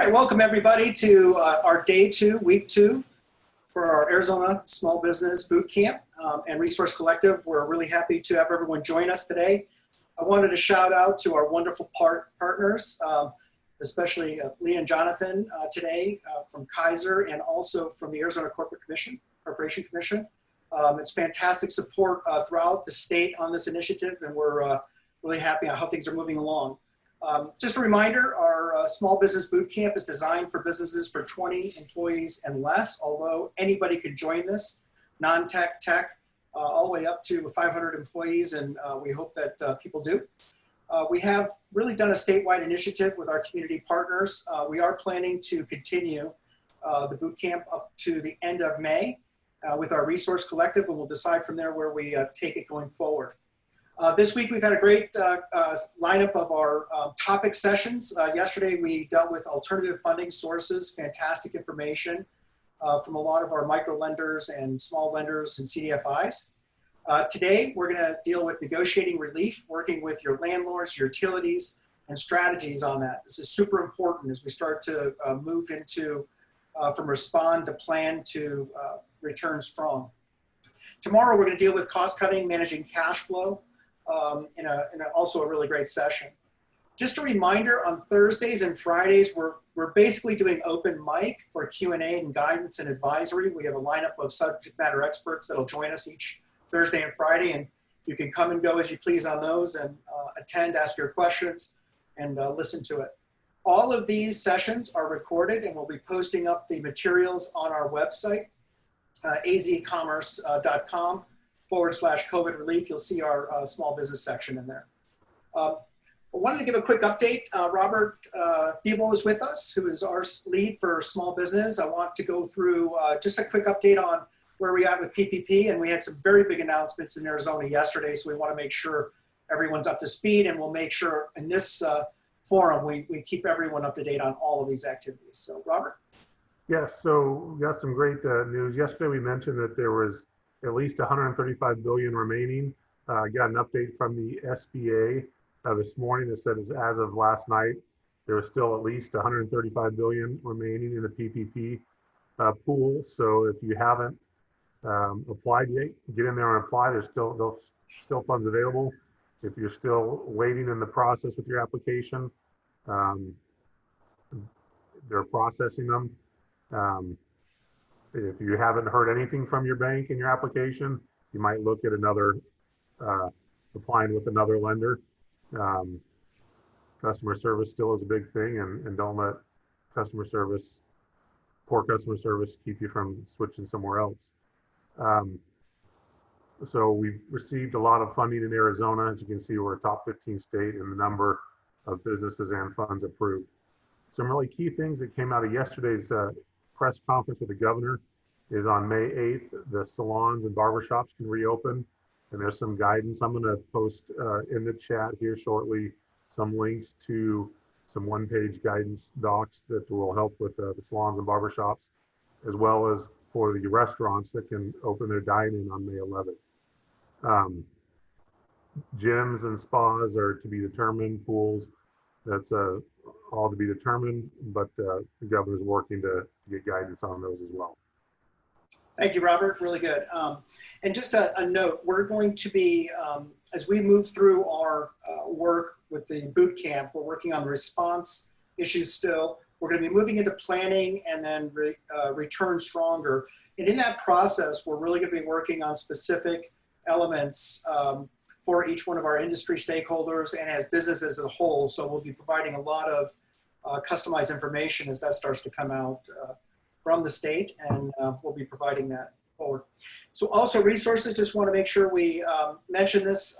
right, welcome everybody to our day 2, week 2 for our Arizona Small Business Boot Camp and Resource Collective. We're really happy to have everyone join us today. I wanted to shout out to our wonderful partners, especially Lee and Jonathan today from Kaiser and also from the Arizona Corporation Commission. It's fantastic support throughout the state on this initiative, and we're really happy on how things are moving along. Just a reminder, our Small Business Boot Camp is designed for businesses for 20 employees and less, although anybody could join this, non-tech, tech, all the way up to 500 employees, and we hope that people do. We have really done a statewide initiative with our community partners. We are planning to continue the boot camp up to the end of May with our Resource Collective, and we'll decide from there where we take it going forward. This week we've had a great lineup of our topic sessions. Yesterday we dealt with alternative funding sources, fantastic information from a lot of our micro lenders and small lenders and CDFIs. Today we're going to deal with negotiating relief, working with your landlords, your utilities, and strategies on that. This is super important as we start to move into from respond to plan to return strong. Tomorrow we're going to deal with cost cutting, managing cash flow. In also a really great session. Just a reminder, on Thursdays and Fridays, we're basically doing open mic for Q&A and guidance and advisory. We have a lineup of subject matter experts that'll join us each Thursday and Friday, and you can come and go as you please on those and attend, ask your questions, and listen to it. All of these sessions are recorded, and we'll be posting up the materials on our website, azcommerce.com/COVID relief. You'll see our small business section in there. I wanted to give a quick update. Robert Thiebel is with us, who is our lead for small business. I want to go through just a quick update on where we are with PPP, and we had some very big announcements in Arizona yesterday, so we want to make sure everyone's up to speed, and we'll make sure in this forum we keep everyone up to date on all of these activities. So, Robert? Yes, so we got some great news. Yesterday we mentioned that there was at least 135 billion remaining. I got an update from the SBA this morning that said as of last night, there was still at least 135 billion remaining in the PPP pool. So if you haven't applied yet, get in there and apply. There's still funds available. If you're still waiting in the process with your application, they're processing them. If you haven't heard anything from your bank in your application, you might look at another, applying with another lender. Customer service still is a big thing, and don't let poor customer service keep you from switching somewhere else. So we've received a lot of funding in Arizona. As you can see, we're a top 15 state in the number of businesses and funds approved. Some really key things that came out of yesterday's press conference with the governor is on May 8th, the salons and barbershops can reopen, and there's some guidance. I'm going to post in the chat here shortly some links to some one-page guidance docs that will help with the salons and barbershops, as well as for the restaurants that can open their dine-in on May 11th. Gyms and spas are to be determined, pools, that's all to be determined, but the governor's working to get guidance on those as well. Thank you, Robert. Really good. And just a note, we're going to be, as we move through our work with the boot camp, we're working on the response issues still. We're going to be moving into planning and then return stronger. And in that process, we're really going to be working on specific elements for each one of our industry stakeholders and as businesses as a whole. So we'll be providing a lot of customized information as that starts to come out from the state, and we'll be providing that forward. So also resources, just want to make sure we mention this.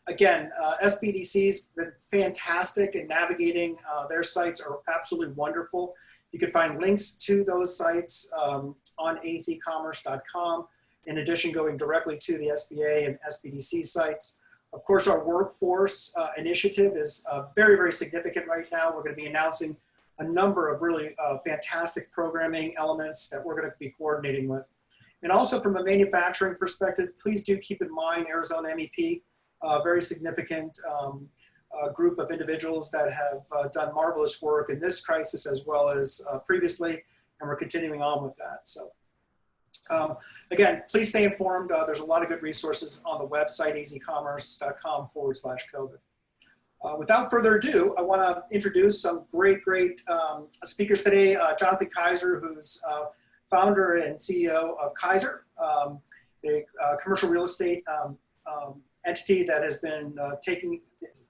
Again, SBDC's been fantastic in navigating. Their sites are absolutely wonderful. You can find links to those sites on azcommerce.com. In addition, going directly to the SBA and SBDC sites. Of course, our workforce initiative is very, very significant right now. We're going to be announcing a number of really fantastic programming elements that we're going to be coordinating with. And also from a manufacturing perspective, please do keep in mind Arizona MEP, very significant group of individuals that have done marvelous work in this crisis as well as previously, and we're continuing on with that. So again, please stay informed. There's a lot of good resources on the website, easycommerce.com/COVID. Without further ado, I want to introduce some great speakers today. Jonathan Kaiser, who's founder and CEO of Kaiser, a commercial real estate entity that has been taking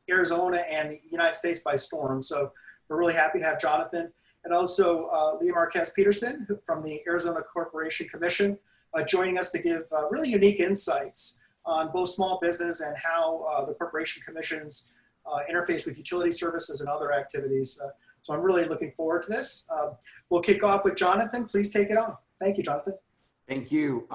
Arizona and the United States by storm. So we're really happy to have Jonathan. And also Leah Marquez Peterson from the Arizona Corporation Commission joining us to give really unique insights on both small business and how the Corporation Commission's interface with utility services and other activities. So I'm really looking forward to this. We'll kick off with Jonathan. Please take it on. Thank you, Jonathan. Thank you.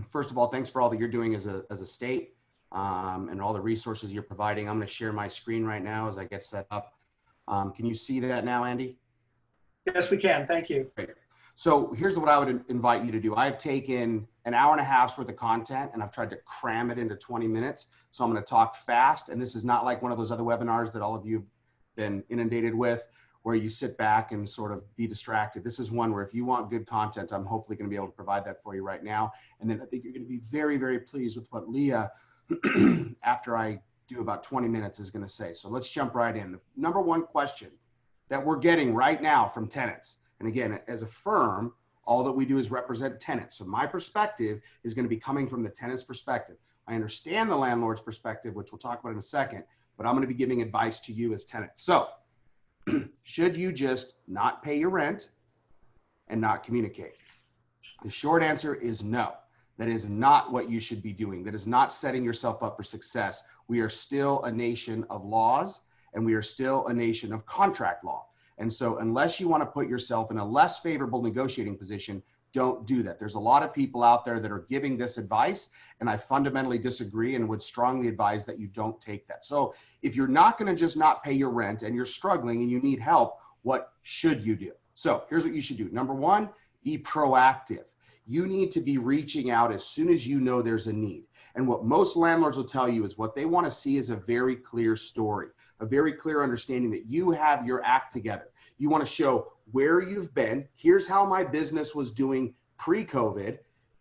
First of all, thanks for all that you're doing as a state and all the resources you're providing. I'm going to share my screen right now as I get set up. Can you see that now, Andy? Yes, we can. Thank you. Great. So here's what I would invite you to do. I've taken an hour and a half's worth of content and I've tried to cram it into 20 minutes. So I'm going to talk fast. And this is not like one of those other webinars that all of you have been inundated with, where you sit back and sort of be distracted. This is one where if you want good content, I'm hopefully going to be able to provide that for you right now. And then I think you're going to be very, very pleased with what Leah, after I do about 20 minutes, is going to say. So let's jump right in. The number one question that we're getting right now from tenants, and again, as a firm, all that we do is represent tenants. So my perspective is going to be coming from the tenant's perspective. I understand the landlord's perspective, which we'll talk about in a second, but I'm going to be giving advice to you as tenants. So should you just not pay your rent and not communicate? The short answer is no. That is not what you should be doing. That is not setting yourself up for success. We are still a nation of laws and we are still a nation of contract law. And so unless you want to put yourself in a less favorable negotiating position, don't do that. There's a lot of people out there that are giving this advice, and I fundamentally disagree and would strongly advise that you don't take that. So if you're not going to just not pay your rent and you're struggling and you need help, what should you do? So here's what you should do. Number one, be proactive. You need to be reaching out as soon as you know there's a need. And what most landlords will tell you is what they want to see is a very clear story, a very clear understanding that you have your act together. You want to show where you've been. Here's how my business was doing pre-COVID.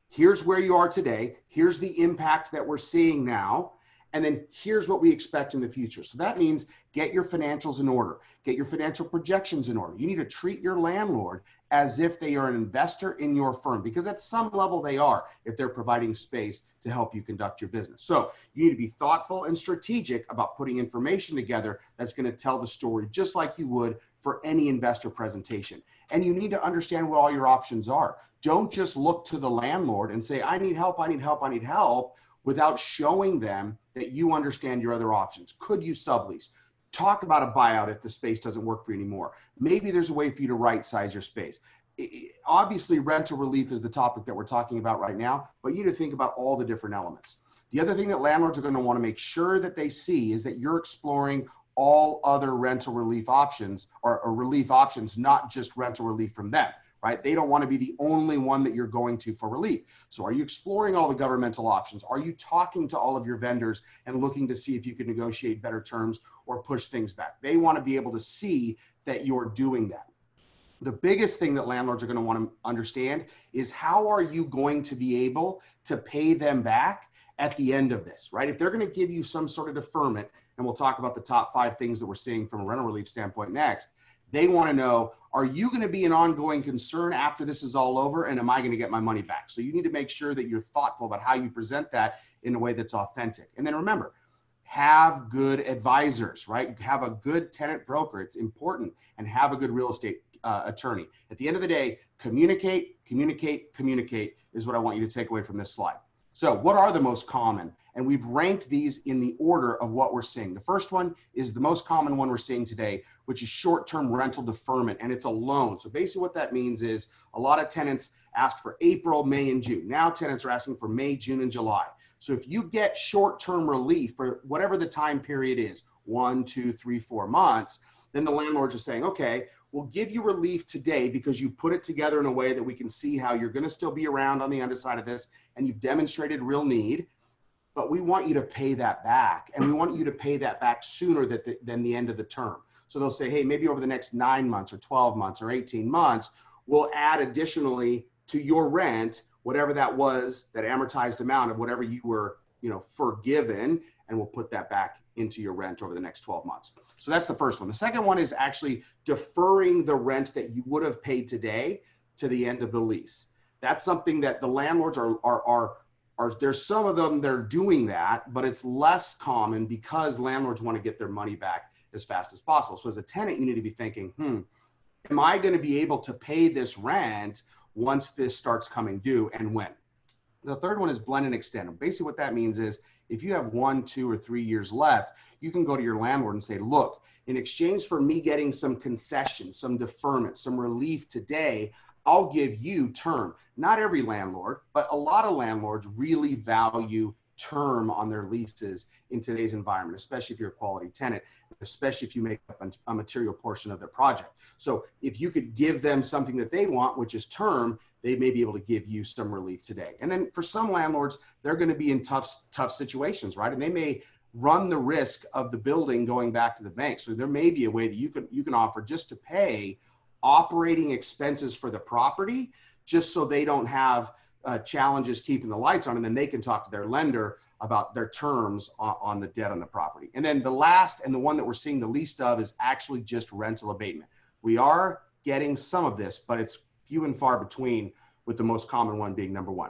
Here's where you are today. Here's the impact that we're seeing now. And then here's what we expect in the future. So that means get your financials in order, get your financial projections in order. You need to treat your landlord as if they are an investor in your firm, because at some level they are, if they're providing space to help you conduct your business. So you need to be thoughtful and strategic about putting information together that's going to tell the story just like you would for any investor presentation. And you need to understand what all your options are. Don't just look to the landlord and say, I need help, I need help, I need help, without showing them that you understand your other options. Could you sublease? Talk about a buyout if the space doesn't work for you anymore. Maybe there's a way for you to right size your space. Obviously, rental relief is the topic that we're talking about right now, but you need to think about all the different elements. The other thing that landlords are going to want to make sure that they see is that you're exploring all other rental relief options or relief options, not just rental relief from them, right? They don't want to be the only one that you're going to for relief. So are you exploring all the governmental options? Are you talking to all of your vendors and looking to see if you can negotiate better terms or push things back? They want to be able to see that you're doing that. The biggest thing that landlords are going to want to understand is how are you going to be able to pay them back at the end of this, right? If they're going to give you some sort of deferment, and we'll talk about the top 5 things that we're seeing from a rental relief standpoint next, they want to know, are you going to be an ongoing concern after this is all over, and am I going to get my money back? So you need to make sure that you're thoughtful about how you present that in a way that's authentic. And then remember, have good advisors, right? Have a good tenant broker. It's important. And have a good real estate attorney. At the end of the day, communicate, communicate, communicate is what I want you to take away from this slide. So what are the most common? And we've ranked these in the order of what we're seeing. The first one is the most common one we're seeing today, which is short-term rental deferment, and it's a loan. So basically what that means is a lot of tenants asked for April, May, and June. Now tenants are asking for May, June, and July. So if you get short-term relief for whatever the time period is, 1, 2, 3, 4 months, then the landlords are saying, okay, we'll give you relief today because you put it together in a way that we can see how you're going to still be around on the underside of this and you've demonstrated real need. but we want you to pay that back. And we want you to pay that back sooner than the end of the term. So they'll say, hey, maybe over the next 9 months or 12 months or 18 months, we'll add additionally to your rent, whatever that was, that amortized amount of whatever you were, forgiven, and we'll put that back into your rent over the next 12 months. So that's the first one. The second one is actually deferring the rent that you would have paid today to the end of the lease. That's something that the landlords are there's some of them that are doing that, but it's less common because landlords want to get their money back as fast as possible. So as a tenant, you need to be thinking, am I going to be able to pay this rent once this starts coming due, and when? The third one is blend and extend. Basically what that means is if you have 1, 2, or 3 years left, you can go to your landlord and say, look, in exchange for me getting some concession, some deferment, some relief today, I'll give you term. Not every landlord, but a lot of landlords really value term on their leases in today's environment, especially if you're a quality tenant, especially if you make up a material portion of their project. So if you could give them something that they want, which is term, they may be able to give you some relief today. And then for some landlords, they're going to be in tough situations, right? And they may run the risk of the building going back to the bank. So there may be a way that you can offer just to pay operating expenses for the property, just so they don't have challenges keeping the lights on, and then they can talk to their lender about their terms on the debt on the property. And then the last, and the one that we're seeing the least of, is actually just rental abatement. We are getting some of this, but it's few and far between, with the most common one being number 1.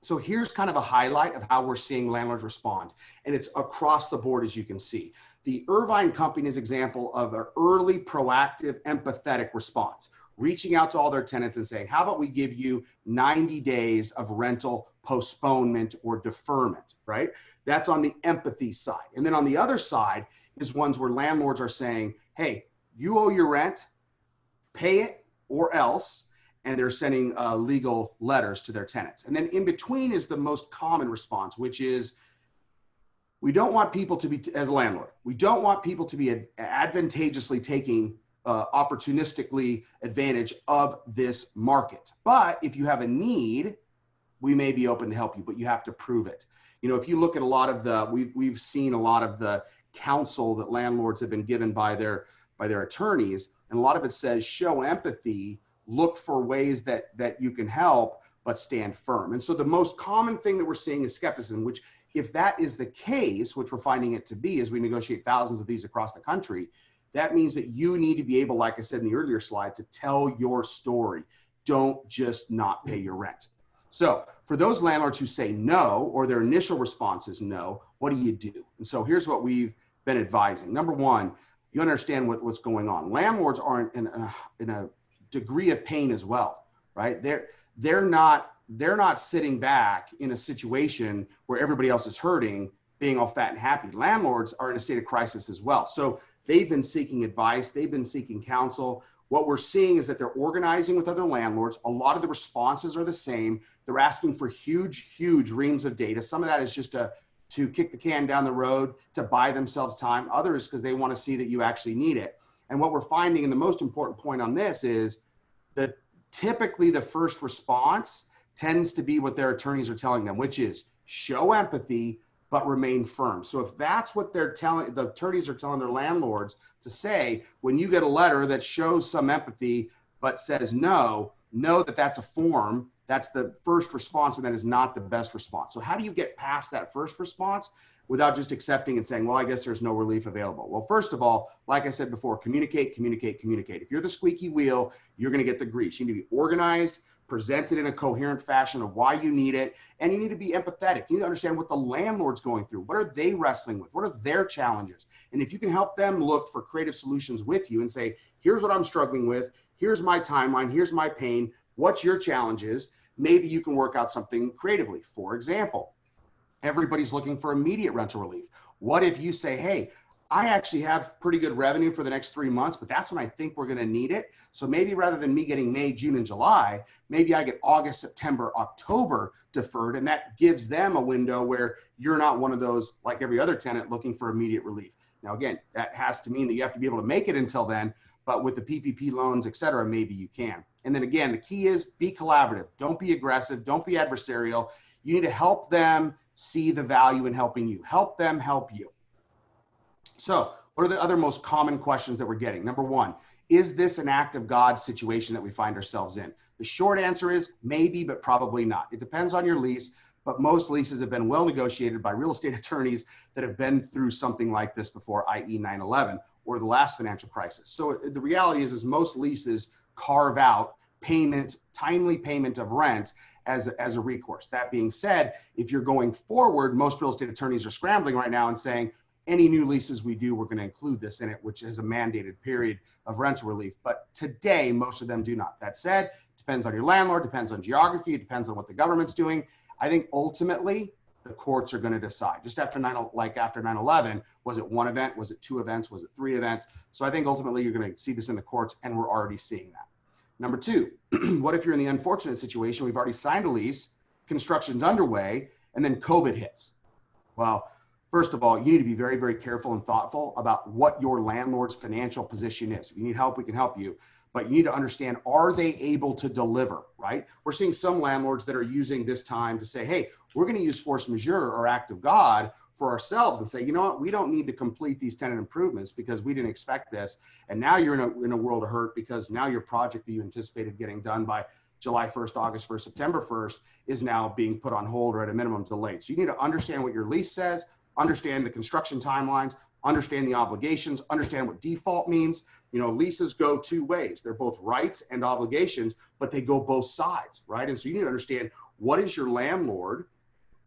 So here's kind of a highlight of how we're seeing landlords respond. And it's across the board, as you can see. The Irvine Company is an example of an early, proactive, empathetic response, reaching out to all their tenants and saying, how about we give you 90 days of rental postponement or deferment, right? That's on the empathy side. And then on the other side is ones where landlords are saying, hey, you owe your rent, pay it or else, and they're sending legal letters to their tenants. And then in between is the most common response, which is, we don't want people to be, as a landlord, we don't want people to be advantageously taking opportunistically advantage of this market. But if you have a need, we may be open to help you, but you have to prove it. If you look at a lot of we've seen a lot of the counsel that landlords have been given by their attorneys, and a lot of it says show empathy, look for ways that you can help, but stand firm. And so the most common thing that we're seeing is skepticism, which, if that is the case, which we're finding it to be as we negotiate thousands of these across the country, that means that you need to be able, like I said in the earlier slide, to tell your story. Don't just not pay your rent. So for those landlords who say no, or their initial response is no, what do you do? And so here's what we've been advising. Number one, you understand what's going on. Landlords are in a degree of pain as well, right? They're not sitting back in a situation where everybody else is hurting, being all fat and happy. Landlords are in a state of crisis as well. So they've been seeking advice. They've been seeking counsel. What we're seeing is that they're organizing with other landlords. A lot of the responses are the same. They're asking for huge reams of data. Some of that is just to kick the can down the road, to buy themselves time. Others because they want to see that you actually need it. And what we're finding, and the most important point on this, is that typically the first response tends to be what their attorneys are telling them, which is show empathy, but remain firm. So if that's what the attorneys are telling their landlords to say, when you get a letter that shows some empathy, but says no, know that that's a form. That's the first response, and that is not the best response. So how do you get past that first response without just accepting and saying, well, I guess there's no relief available? Well, first of all, like I said before, communicate. If you're the squeaky wheel, you're going to get the grease. You need to be organized, presented in a coherent fashion of why you need it, and you need to be empathetic. You need to understand what the landlord's going through. What are they wrestling with? What are their challenges? And if you can help them look for creative solutions with you and say, here's what I'm struggling with, here's my timeline, here's my pain, what's your challenges? Maybe you can work out something creatively. For example, everybody's looking for immediate rental relief. What if you say, hey, I actually have pretty good revenue for the next 3 months, but that's when I think we're going to need it. So maybe rather than me getting May, June, and July, maybe I get August, September, October deferred. And that gives them a window where you're not one of those, like every other tenant, looking for immediate relief. Now, again, that has to mean that you have to be able to make it until then, but with the PPP loans, et cetera, maybe you can. And then again, the key is be collaborative. Don't be aggressive. Don't be adversarial. You need to help them see the value in helping you. Help them help you. So what are the other most common questions that we're getting? Number one, is this an act of God situation that we find ourselves in? The short answer is maybe, but probably not. It depends on your lease, but most leases have been well negotiated by real estate attorneys that have been through something like this before, i.e. 9/11 or the last financial crisis. So the reality is most leases carve out payment, timely payment of rent as a recourse. That being said, if you're going forward, most real estate attorneys are scrambling right now and saying, any new leases we do, we're going to include this in it, which is a mandated period of rental relief. But today, most of them do not. That said, depends on your landlord, depends on geography, it depends on what the government's doing. I think ultimately the courts are going to decide. Just after 9/11, was it one event? Was it two events? Was it three events? So I think ultimately you're going to see this in the courts, and we're already seeing that. Number two, what if you're in the unfortunate situation? We've already signed a lease, construction's underway, and then COVID hits. Well, first of all, you need to be very, very careful and thoughtful about what your landlord's financial position is. If you need help, we can help you. But you need to understand, are they able to deliver, right? We're seeing some landlords that are using this time to say, hey, we're going to use force majeure or act of God for ourselves and say, you know what, we don't need to complete these tenant improvements because we didn't expect this. And now you're in a world of hurt because now your project that you anticipated getting done by July 1st, August 1st, September 1st is now being put on hold or at a minimum delayed. So you need to understand what your lease says, understand the construction timelines, understand the obligations, understand what default means. You know, leases go two ways. They're both rights and obligations, but they go both sides, right? And so you need to understand, what is your landlord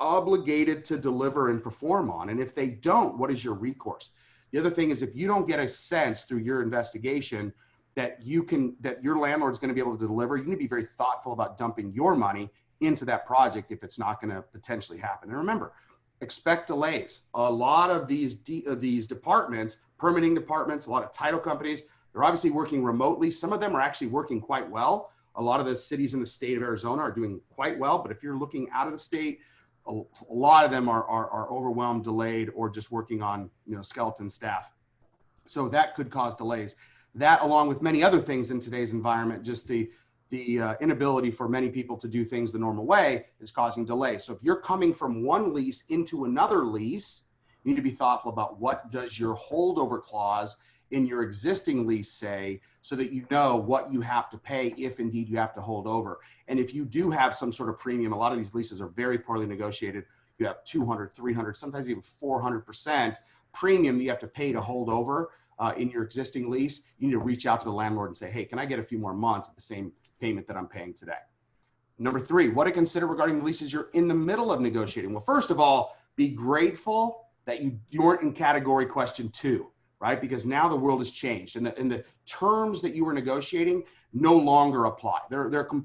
obligated to deliver and perform on? And if they don't, what is your recourse? The other thing is, if you don't get a sense through your investigation that your landlord's going to be able to deliver, you need to be very thoughtful about dumping your money into that project if it's not going to potentially happen. And remember, expect delays. A lot of these departments, permitting departments, a lot of title companies, they're obviously working remotely. Some of them are actually working quite well. A lot of the cities in the state of Arizona are doing quite well, but if you're looking out of the state, a lot of them are overwhelmed, delayed, or just working on, you know, skeleton staff. So that could cause delays. That, along with many other things in today's environment, just the inability for many people to do things the normal way is causing delays. So if you're coming from one lease into another lease, you need to be thoughtful about what does your holdover clause in your existing lease say, so that you know what you have to pay if indeed you have to hold over. And if you do have some sort of premium, a lot of these leases are very poorly negotiated. You have 200, 300, sometimes even 400% premium that you have to pay to hold over in your existing lease. You need to reach out to the landlord and say, hey, can I get a few more months at the same payment that I'm paying today? Number three, what to consider regarding the leases you're in the middle of negotiating. Well, first of all, be grateful that you weren't in category question 2, right? Because now the world has changed, and the terms that you were negotiating no longer apply.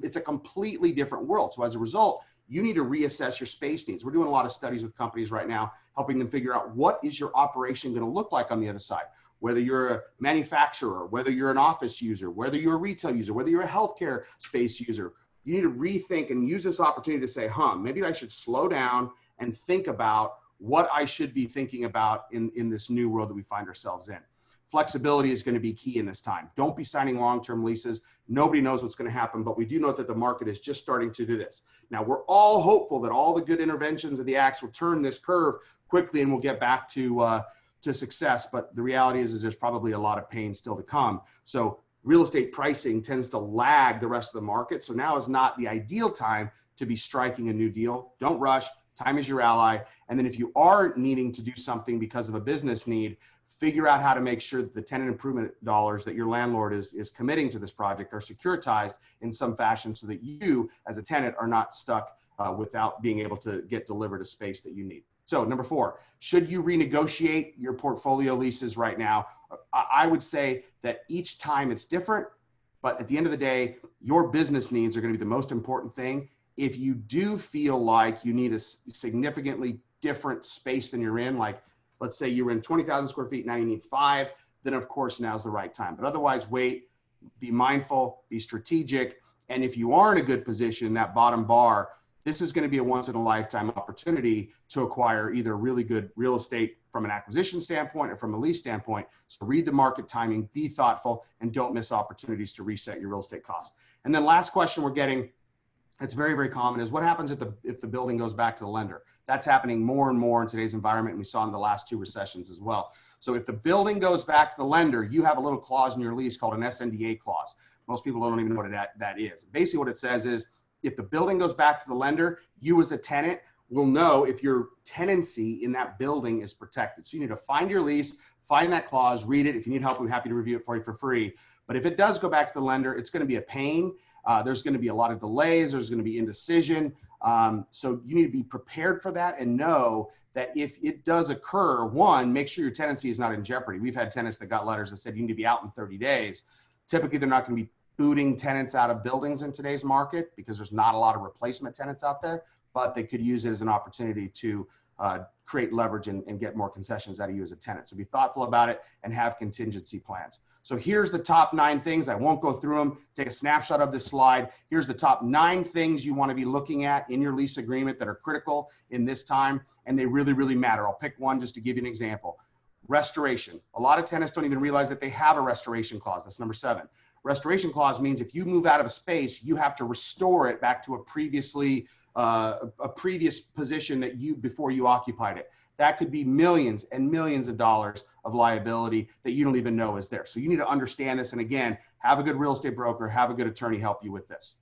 It's a completely different world. So as a result, you need to reassess your space needs. We're doing a lot of studies with companies right now, helping them figure out, what is your operation going to look like on the other side? Whether you're a manufacturer, whether you're an office user, whether you're a retail user, whether you're a healthcare space user, you need to rethink and use this opportunity to say, maybe I should slow down and think about what I should be thinking about in this new world that we find ourselves in. Flexibility is going to be key in this time. Don't be signing long-term leases. Nobody knows what's going to happen, but we do know that the market is just starting to do this. Now, we're all hopeful that all the good interventions of the acts will turn this curve quickly and we'll get back to success. But the reality is there's probably a lot of pain still to come. So real estate pricing tends to lag the rest of the market. So now is not the ideal time to be striking a new deal. Don't rush. Time is your ally. And then if you are needing to do something because of a business need, figure out how to make sure that the tenant improvement dollars that your landlord is committing to this project are securitized in some fashion, so that you as a tenant are not stuck without being able to get delivered a space that you need. So number 4, should you renegotiate your portfolio leases right now? I would say that each time it's different, but at the end of the day, your business needs are going to be the most important thing. If you do feel like you need a significantly different space than you're in, like let's say you're in 20,000 square feet, now you need 5, then of course now's the right time. But otherwise, wait, be mindful, be strategic. And if you are in a good position, that bottom bar, this is going to be a once in a lifetime opportunity to acquire either really good real estate from an acquisition standpoint or from a lease standpoint. So read the market timing, be thoughtful, and don't miss opportunities to reset your real estate cost. And then last question we're getting, it's very, very common, is what happens if the building goes back to the lender? That's happening more and more in today's environment, and we saw in the last 2 recessions as well. So if the building goes back to the lender, you have a little clause in your lease called an SNDA clause. Most people don't even know what that is. Basically what it says is, if the building goes back to the lender, you as a tenant will know if your tenancy in that building is protected. So you need to find your lease, find that clause, read it. If you need help, we're happy to review it for you for free. But if it does go back to the lender, it's going to be a pain. There's going to be a lot of delays. There's going to be indecision. So you need to be prepared for that and know that if it does occur, one, make sure your tenancy is not in jeopardy. We've had tenants that got letters that said you need to be out in 30 days. Typically, they're not going to be booting tenants out of buildings in today's market because there's not a lot of replacement tenants out there, but they could use it as an opportunity to create leverage and get more concessions out of you as a tenant. So be thoughtful about it and have contingency plans. So here's the top 9 things. I won't go through them. Take a snapshot of this slide. Here's the top 9 things you want to be looking at in your lease agreement that are critical in this time, and they really, really matter. I'll pick one just to give you an example. Restoration. A lot of tenants don't even realize that they have a restoration clause. That's number 7. Restoration clause means if you move out of a space, you have to restore it back to a previous position that before you occupied it. That could be millions and millions of dollars of liability that you don't even know is there. So you need to understand this. And again, have a good real estate broker, have a good attorney help you with this.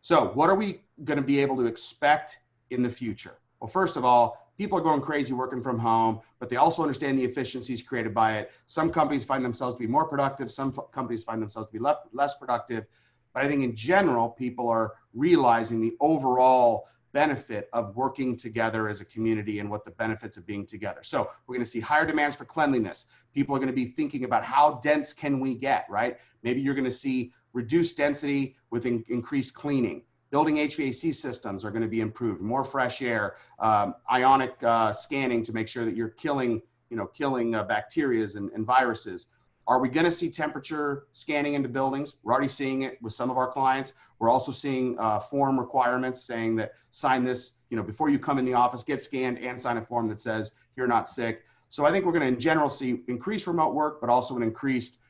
So what are we going to be able to expect in the future? Well, first of all, people are going crazy working from home, but they also understand the efficiencies created by it. Some companies find themselves to be more productive. Some companies find themselves to be less productive. But I think in general, people are realizing the overall benefit of working together as a community and what the benefits of being together. So we're going to see higher demands for cleanliness. People are going to be thinking about how dense can we get, right? Maybe you're going to see reduced density with increased cleaning. Building HVAC systems are going to be improved, more fresh air, ionic scanning to make sure that you're killing bacteria and viruses. Are we going to see temperature scanning into buildings? We're already seeing it with some of our clients. We're also seeing form requirements saying that sign this, before you come in the office, get scanned and sign a form that says you're not sick. So I think we're going to in general see increased remote work, but also an increased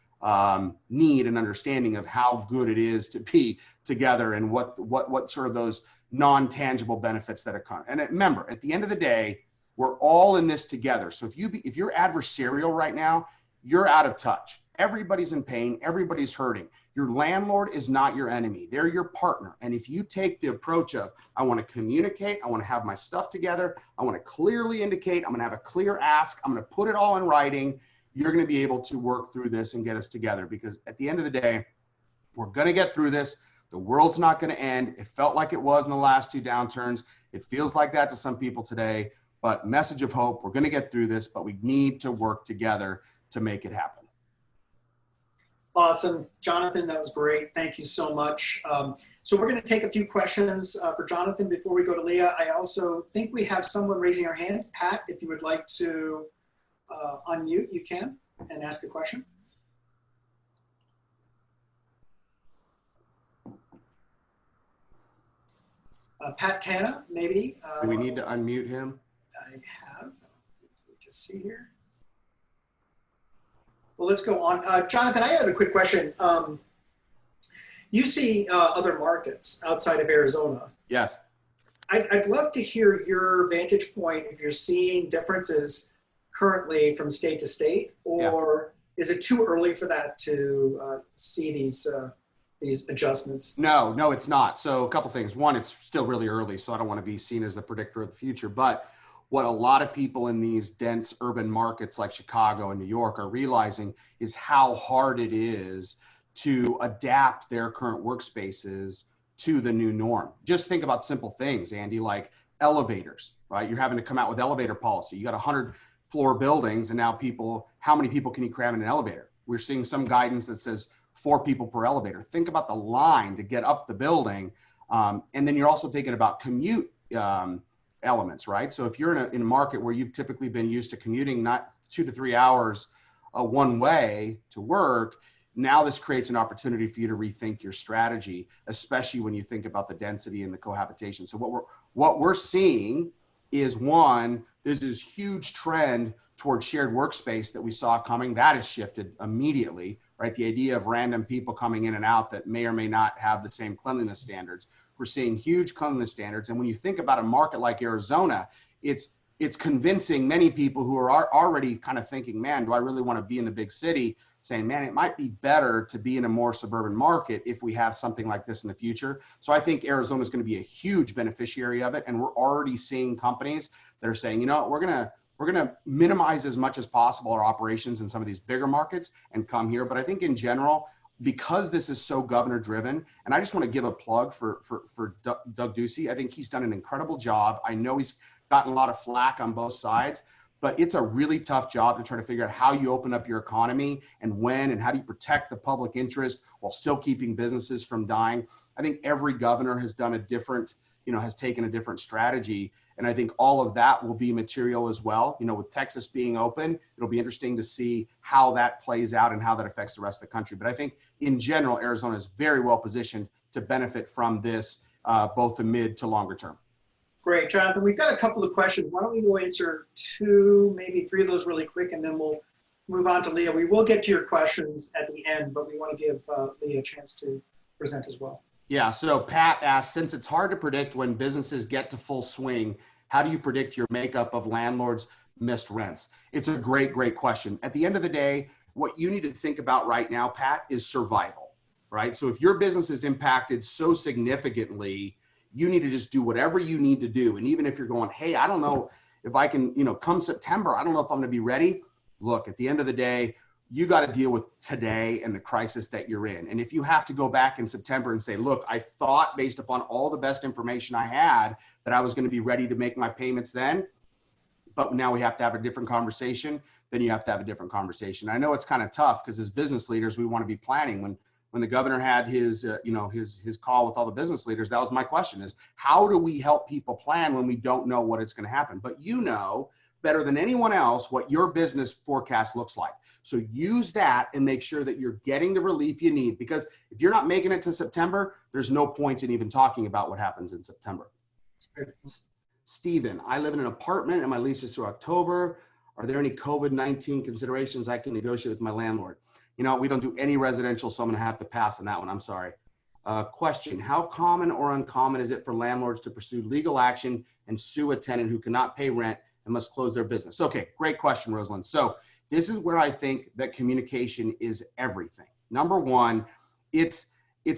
need and understanding of how good it is to be together and what sort of those non-tangible benefits that occur. And remember, at the end of the day, we're all in this together. So if you're adversarial right now, you're out of touch. Everybody's in pain. Everybody's hurting. Your landlord is not your enemy. They're your partner. And if you take the approach of, I want to communicate, I want to have my stuff together, I want to clearly indicate, I'm going to have a clear ask, I'm going to put it all in writing, you're going to be able to work through this and get us together. Because at the end of the day, we're going to get through this. The world's not going to end. It felt like it was in the last 2 downturns. It feels like that to some people today. But message of hope, we're going to get through this, but we need to work together to make it happen. Awesome. Jonathan, that was great. Thank you so much. So we're going to take a few questions for Jonathan before we go to Leah. I also think we have someone raising their hands. Pat, if you would like to unmute, you can, and ask a question. Pat Tana, maybe. Do we need to unmute him? I have. Let me just see here. Well, let's go on. Jonathan, I had a quick question. You see other markets outside of Arizona. Yes. I'd love to hear your vantage point if you're seeing differences currently from state to state, or is it too early for that to see these adjustments? No, it's not. So a couple things. One, it's still really early, so I don't want to be seen as the predictor of the future, but what a lot of people in these dense urban markets like Chicago and New York are realizing is how hard it is to adapt their current workspaces to the new norm. Just think about simple things, Andy, like elevators, right? You're having to come out with elevator policy. You got 100-floor buildings, and now how many people can you cram in an elevator? We're seeing some guidance that says 4 people per elevator. Think about the line to get up the building. And then you're also thinking about commute elements, right? So if you're in a market where you've typically been used to commuting not 2 to 3 hours one way to work, now this creates an opportunity for you to rethink your strategy, especially when you think about the density and the cohabitation. So what we're seeing is, one, there's this huge trend towards shared workspace that we saw coming. That has shifted immediately, right? The idea of random people coming in and out that may or may not have the same cleanliness standards. We're seeing huge cleanliness standards. And when you think about a market like Arizona, it's convincing many people who are already kind of thinking, man, do I really want to be in the big city, saying, man, it might be better to be in a more suburban market if we have something like this in the future. So I think Arizona is going to be a huge beneficiary of it. And we're already seeing companies that are saying, you know, we're going to minimize as much as possible our operations in some of these bigger markets and come here. But I think in general, because this is so governor driven, and I just want to give a plug for Doug Ducey. I think he's done an incredible job. I know he's gotten a lot of flack on both sides, but it's a really tough job to try to figure out how you open up your economy and when, and how do you protect the public interest while still keeping businesses from dying. I think every governor has done a different, has taken a different strategy. And I think all of that will be material as well. With Texas being open, it'll be interesting to see how that plays out and how that affects the rest of the country. But I think in general, Arizona is very well positioned to benefit from this, both the mid to longer term. Great, Jonathan. We've got a couple of questions. Why don't we go answer 2, maybe 3 of those really quick, and then we'll move on to Leah. We will get to your questions at the end, but we want to give Leah a chance to present as well. Yeah, so Pat asked, since it's hard to predict when businesses get to full swing, how do you predict your makeup of landlords' missed rents? It's a great, great question. At the end of the day, what you need to think about right now, Pat, is survival, right? So if your business is impacted so significantly, you need to just do whatever you need to do. And even if you're going, hey, I don't know if I can, come September, I don't know if I'm going to be ready. Look, at the end of the day, you got to deal with today and the crisis that you're in. And if you have to go back in September and say, look, I thought based upon all the best information I had that I was going to be ready to make my payments then, but now we have to have a different conversation, then you have to have a different conversation. I know it's kind of tough because as business leaders, we want to be planning. When the governor had his call with all the business leaders, that was my question is, how do we help people plan when we don't know what it's going to happen? But better than anyone else what your business forecast looks like. So use that and make sure that you're getting the relief you need, because if you're not making it to September, there's no point in even talking about what happens in September. Stephen, I live in an apartment and my lease is through October. Are there any COVID-19 considerations I can negotiate with my landlord? We don't do any residential, so I'm going to have to pass on that one. I'm sorry. Question, how common or uncommon is it for landlords to pursue legal action and sue a tenant who cannot pay rent and must close their business? Okay, great question, Rosalind. So this is where I think that communication is everything. Number one, it's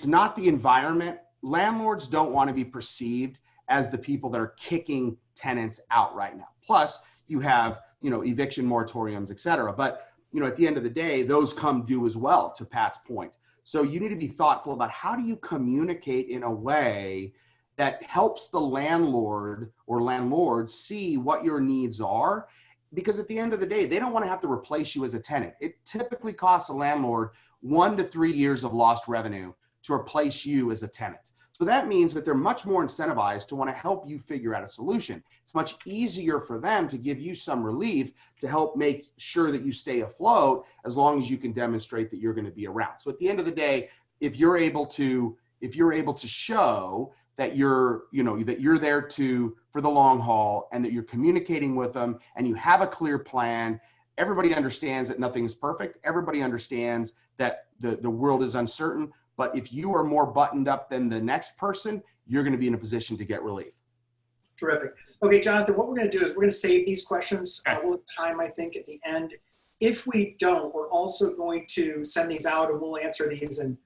not the environment. Landlords don't want to be perceived as the people that are kicking tenants out right now. Plus, you have, eviction moratoriums, et cetera. But, at the end of the day, those come due as well, to Pat's point. So you need to be thoughtful about how do you communicate in a way that helps the landlord or landlords see what your needs are. Because at the end of the day, they don't want to have to replace you as a tenant. It typically costs a landlord 1 to 3 years of lost revenue to replace you as a tenant. So that means that they're much more incentivized to want to help you figure out a solution. It's much easier for them to give you some relief to help make sure that you stay afloat as long as you can demonstrate that you're going to be around. So at the end of the day, if you're able to show that you're there for the long haul and that you're communicating with them and you have a clear plan, everybody understands that nothing is perfect. Everybody understands that the world is uncertain. But if you are more buttoned up than the next person, you're going to be in a position to get relief. Terrific. Okay, Jonathan, what we're going to do is we're going to save these questions. We'll have time, I think, at the end. If we don't, we're also going to send these out and we'll answer these and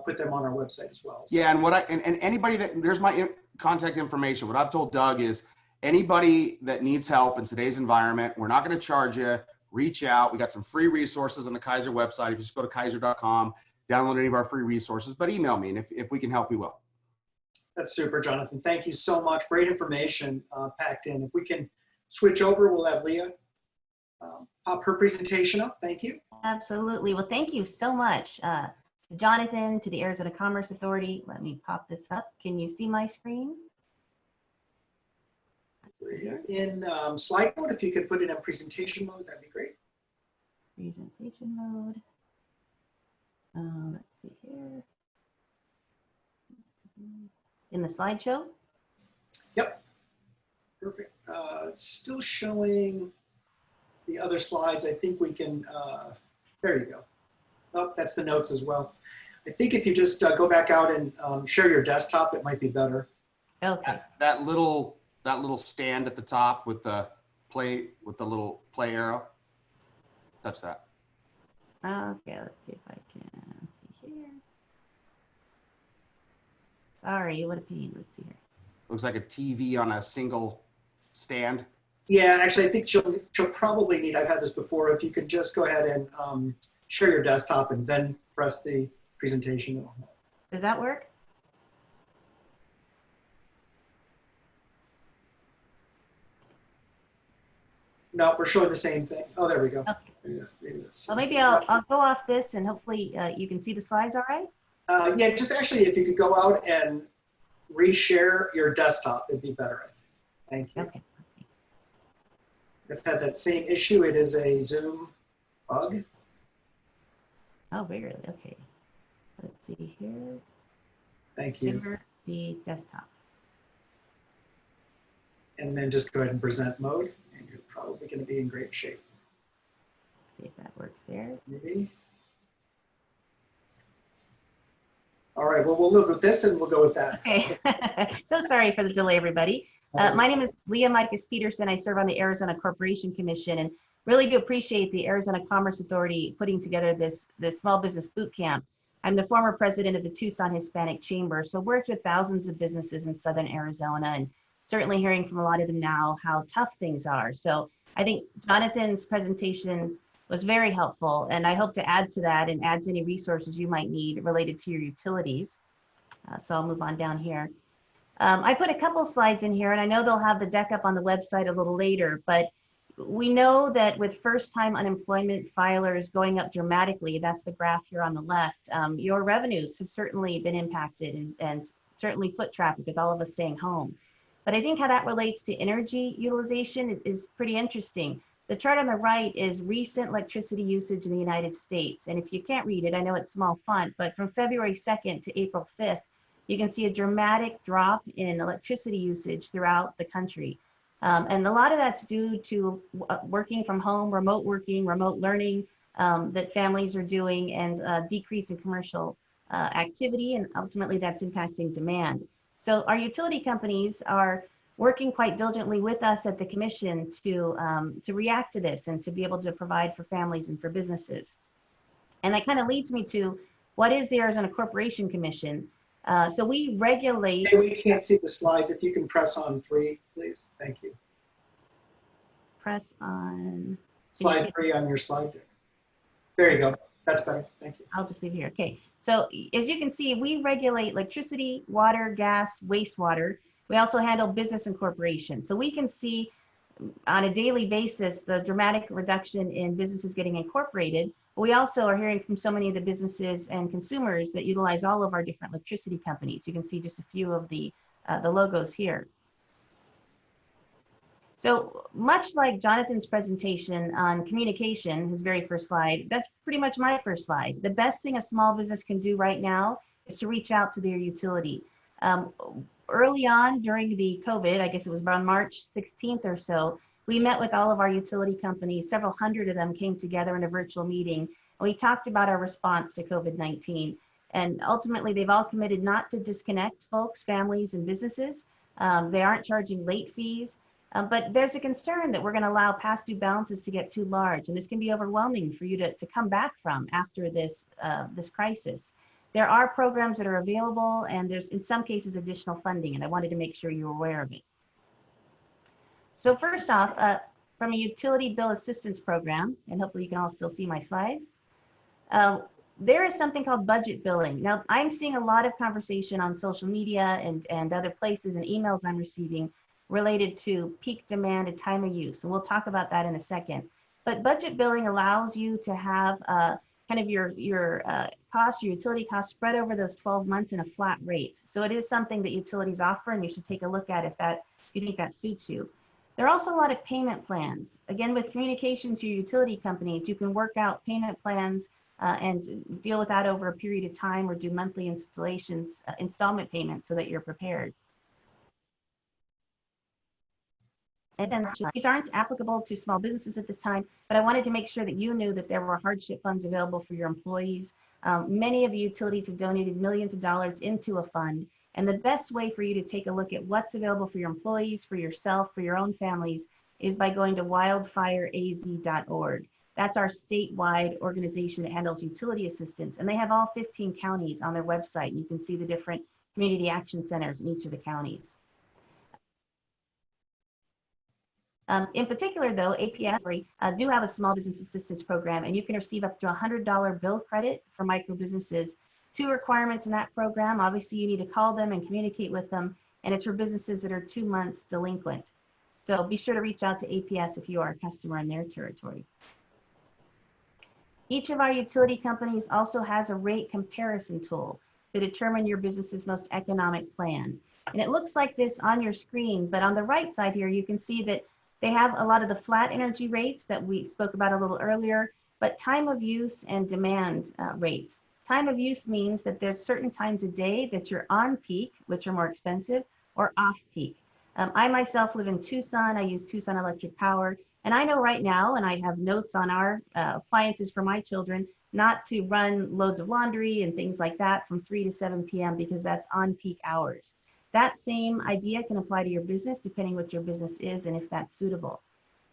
put them on our website as well. So. Yeah, and anybody there's my contact information. What I've told Doug is anybody that needs help in today's environment, we're not going to charge you. Reach out. We got some free resources on the Kaiser website. If you just go to kaiser.com, download any of our free resources, but email me, and if we can help, we will. That's super, Jonathan. Thank you so much. Great information packed in. If we can switch over, we'll have Leah pop her presentation up. Thank you. Absolutely. Well, thank you so much to Jonathan, to the Arizona Commerce Authority. Let me pop this up. Can you see my screen? In slide mode, if you could put it in presentation mode, that'd be great. Presentation mode. Let's see here. In the slideshow? Yep. Perfect. It's still showing the other slides. I think we can, there you go. Oh, that's the notes as well. I think if you just go back out and share your desktop, it might be better. Okay. That little that little stand at the top with the little play arrow. Touch that. Okay, let's see if I can see here. Sorry, what a pain. Let's see here. Looks like a TV on a single stand. Yeah, actually, I think she'll probably need, I've had this before, if you could just go ahead and share your desktop and then press the presentation. Does that work? No, we're showing the same thing. Oh, there we go. Okay. Yeah, maybe that's. Well, maybe I'll go off this and hopefully you can see the slides all right? Yeah, just actually, if you could go out and reshare your desktop, it'd be better, I think. Thank you. Okay. I've had that same issue. It is a Zoom bug. Oh, really? Okay. Let's see here. Thank you. Share the desktop. And then just go ahead and present mode, and you're probably going to be in great shape. See if that works there. Maybe. All right, well, we'll live with this and we'll go with that. Okay. So sorry for the delay, everybody. My name is Leah Micus Peterson. I serve on the Arizona Corporation Commission and really do appreciate the Arizona Commerce Authority putting together this small business boot camp. I'm the former president of the Tucson Hispanic Chamber, so worked with thousands of businesses in Southern Arizona and certainly hearing from a lot of them now how tough things are. So I think Jonathan's presentation was very helpful, and I hope to add to that and add to any resources you might need related to your utilities. So I'll move on down here. I put a couple slides in here, and I know they'll have the deck up on the website a little later, but we know that with first-time unemployment filers going up dramatically, that's the graph here on the left, your revenues have certainly been impacted and certainly foot traffic with all of us staying home. But I think how that relates to energy utilization is pretty interesting. The chart on the right is recent electricity usage in the United States. And if you can't read it, I know it's small font, but from February 2nd to April 5th, you can see a dramatic drop in electricity usage throughout the country. And a lot of that's due to working from home, remote working, remote learning that families are doing, and decrease in commercial activity, and ultimately that's impacting demand. So our utility companies are working quite diligently with us at the commission to react to this and to be able to provide for families and for businesses. And that kind of leads me to, what is the Arizona Corporation Commission? So we regulate. Hey, we can't see the slides. If you can press on 3, please. Thank you. Press on. Slide 3 on your slide deck. There you go. That's better. Thank you. I'll just leave it here. Okay. So as you can see, we regulate electricity, water, gas, wastewater. We also handle business and corporation. So we can see on a daily basis the dramatic reduction in businesses getting incorporated. But we also are hearing from so many of the businesses and consumers that utilize all of our different electricity companies. You can see just a few of the logos here. So much like Jonathan's presentation on communication, his very first slide, that's pretty much my first slide. The best thing a small business can do right now is to reach out to their utility. Early on during the COVID, I guess it was around March 16th or so, we met with all of our utility companies. Several hundred of them came together in a virtual meeting, and we talked about our response to COVID-19. And ultimately, they've all committed not to disconnect folks, families, and businesses. They aren't charging late fees, but there's a concern that we're going to allow past due balances to get too large, and this can be overwhelming for you to come back from after this crisis. There are programs that are available, and there's in some cases additional funding, and I wanted to make sure you're aware of it. So first off, from a utility bill assistance program, and hopefully you can all still see my slides, there is something called budget billing. Now, I'm seeing a lot of conversation on social media and other places and emails I'm receiving related to peak demand and time of use, and we'll talk about that in a second. But budget billing allows you to have kind of your utility costs spread over those 12 months in a flat rate. So it is something that utilities offer, and you should take a look at if you think that suits you. There are also a lot of payment plans. Again, with communication to your utility companies, you can work out payment plans and deal with that over a period of time, or do monthly installment payments so that you're prepared. And then these aren't applicable to small businesses at this time, but I wanted to make sure that you knew that there were hardship funds available for your employees. Many of the utilities have donated millions of dollars into a fund, And the best way for you to take a look at what's available for your employees, for yourself, for your own families, is by going to wildfireaz.org. That's our statewide organization that handles utility assistance. And they have all 15 counties on their website. And you can see the different community action centers in each of the counties. In particular, though, APS do have a small business assistance program, and you can receive up to $100 bill credit for micro businesses. 2 requirements in that program. Obviously, you need to call them and communicate with them, and it's for businesses that are 2 months delinquent. So be sure to reach out to APS if you are a customer in their territory. Each of our utility companies also has a rate comparison tool to determine your business's most economic plan. And it looks like this on your screen, but on the right side here, you can see that they have a lot of the flat energy rates that we spoke about a little earlier, but time of use and demand rates. Time of use means that there's certain times a day that you're on peak, which are more expensive, or off peak. I myself live in Tucson. I use Tucson Electric Power. And I know right now, and I have notes on our appliances for my children, not to run loads of laundry and things like that from 3 to 7 p.m. because that's on peak hours. That same idea can apply to your business depending what your business is and if that's suitable.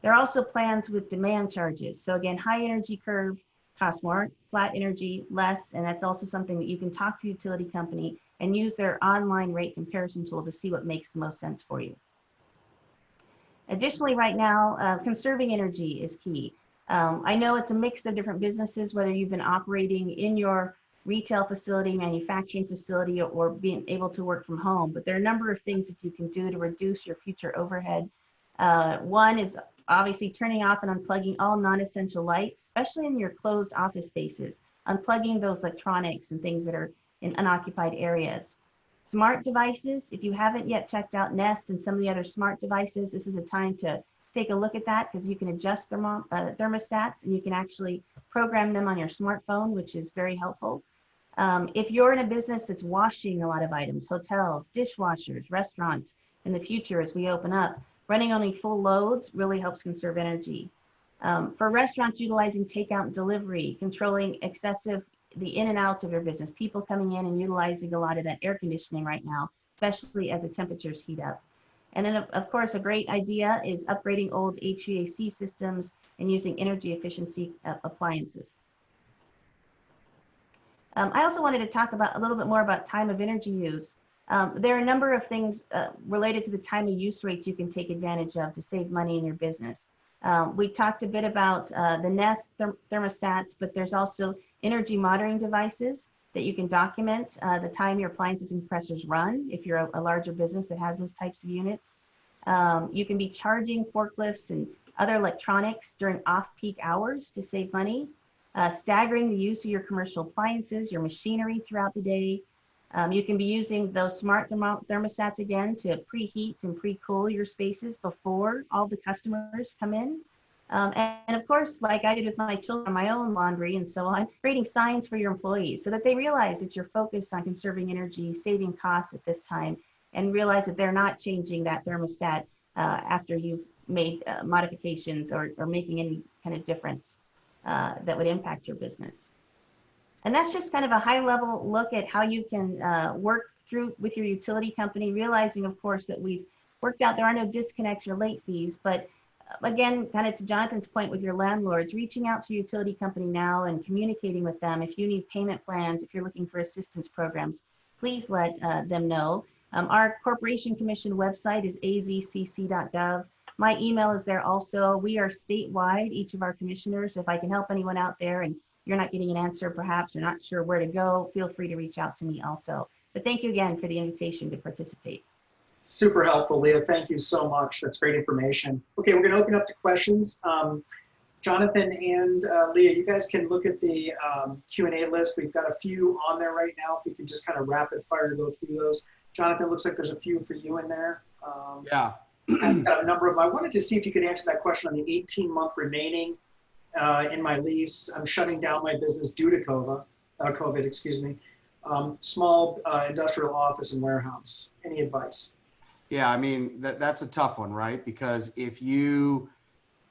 There are also plans with demand charges. So again, high energy curve costs more, flat energy less, and that's also something that you can talk to the utility company and use their online rate comparison tool to see what makes the most sense for you. Additionally, right now, conserving energy is key. I know it's a mix of different businesses, whether you've been operating in your retail facility, manufacturing facility, or being able to work from home, but there are a number of things that you can do to reduce your future overhead. One is obviously turning off and unplugging all non-essential lights, especially in your closed office spaces, unplugging those electronics and things that are in unoccupied areas. Smart devices, if you haven't yet checked out Nest and some of the other smart devices, this is a time to take a look at that because you can adjust thermostats and you can actually program them on your smartphone, which is very helpful. If you're in a business that's washing a lot of items, hotels, dishwashers, restaurants, in the future as we open up, running only full loads really helps conserve energy. For restaurants utilizing takeout and delivery, controlling the in and out of your business, people coming in and utilizing a lot of that air conditioning right now, especially as the temperatures heat up. And then of course, a great idea is upgrading old HVAC systems and using energy efficiency appliances. I also wanted to talk about a little bit more about time of energy use. There are a number of things related to the time of use rates you can take advantage of to save money in your business. We talked a bit about the Nest thermostats, but there's also energy monitoring devices that you can document the time your appliances and compressors run if you're a larger business that has those types of units. You can be charging forklifts and other electronics during off-peak hours to save money. Staggering the use of your commercial appliances, your machinery throughout the day. You can be using those smart thermostats again to preheat and pre-cool your spaces before all the customers come in. And of course, like I did with my children, my own laundry and so on, creating signs for your employees so that they realize that you're focused on conserving energy, saving costs at this time, and realize that they're not changing that thermostat after you've made modifications or making any kind of difference that would impact your business. And that's just kind of a high level look at how you can work through with your utility company, realizing of course that we've worked out there are no disconnects or late fees, but again, kind of to Jonathan's point with your landlords, reaching out to your utility company now and communicating with them. If you need payment plans, if you're looking for assistance programs, please let them know. Our Corporation Commission website is azcc.gov. My email is there also. We are statewide, each of our commissioners. If I can help anyone out there and you're not getting an answer, perhaps you're not sure where to go, feel free to reach out to me also. But thank you again for the invitation to participate. Super helpful, Leah. Thank you so much. That's great information. Okay, we're going to open up to questions. Jonathan and Leah, you guys can look at the Q&A list. We've got a few on there right now. If we can just kind of rapid fire go through those. Jonathan, looks like there's a few for you in there. Yeah. I've got a number of them. I wanted to see if you could answer that question on the 18-month remaining in my lease. I'm shutting down my business due to COVID, excuse me. Small industrial office and warehouse. Any advice? Yeah, I mean, that's a tough one, right? Because if you're